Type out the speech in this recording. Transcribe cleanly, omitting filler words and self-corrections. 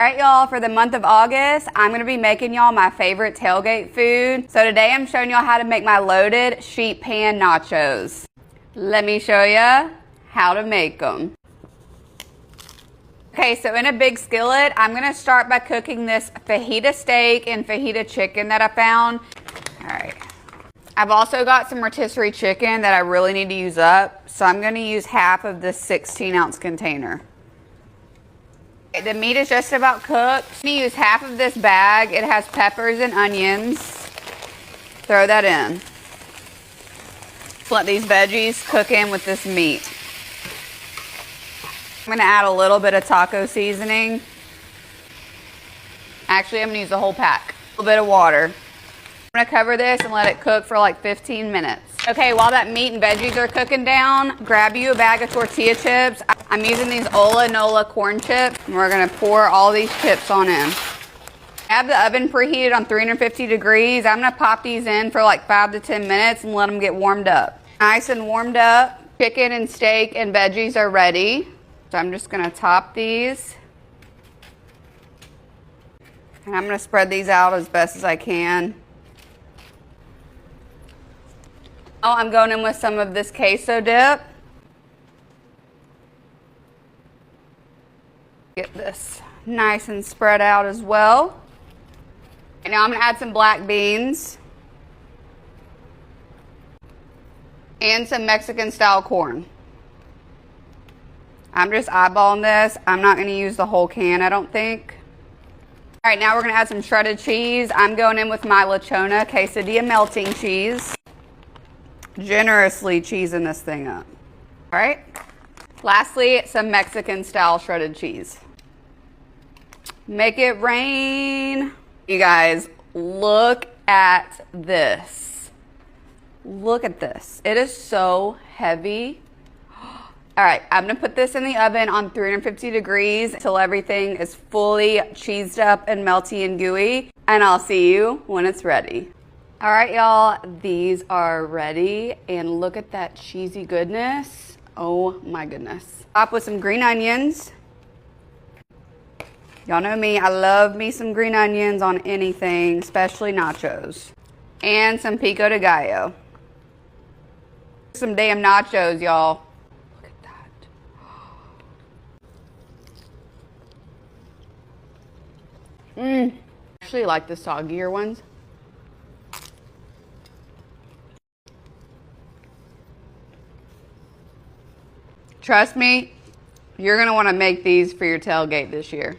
All right, y'all, for the month of August, I'm gonna be making y'all my favorite tailgate food. So today I'm showing y'all how to make my loaded sheet pan nachos. Let me show ya how to make them. Okay, so in a big skillet, I'm gonna start by cooking this fajita steak and fajita chicken that I found. All right. I've also got some rotisserie chicken that I really need to use up, so I'm gonna use half of this 16-ounce container. The meat is just about cooked. I'm gonna use half of this bag. It has peppers and onions. Throw that in. Let these veggies cook in with this meat. I'm gonna add a little bit of taco seasoning. Actually, I'm gonna use the whole pack. A little bit of water. I'm gonna cover this and let it cook for like 15 minutes. Okay, while that meat and veggies are cooking down, grab you a bag of tortilla chips. I'm using these Ola Nola corn chips, and we're gonna pour all these chips on in. I have the oven preheated on 350 degrees. I'm gonna pop these in for like 5 to 10 minutes and let them get warmed up. Nice and warmed up. Chicken and steak and veggies are ready. So I'm just gonna top these. And I'm gonna spread these out as best as I can. Oh, I'm going in with some of this queso dip. Get this nice and spread out as well. And now I'm gonna add some black beans and some Mexican style corn. I'm just eyeballing this. I'm not gonna use the whole can, I don't think. All right, now we're gonna add some shredded cheese. I'm going in with my Chona quesadilla melting cheese. Generously cheesing this thing up. All right. Lastly, some Mexican style shredded cheese. Make it rain. You guys, look at this. Look at this. It is so heavy. All right, I'm gonna put this in the oven on 350 degrees until everything is fully cheesed up and melty and gooey. And I'll see you when it's ready. All right, y'all, these are ready. And look at that cheesy goodness. Oh my goodness. Top with some green onions. Y'all know me, I love me some green onions on anything, especially nachos. And some pico de gallo. Some damn nachos, y'all. Look at that. I actually like the soggier ones. Trust me, you're gonna wanna make these for your tailgate this year.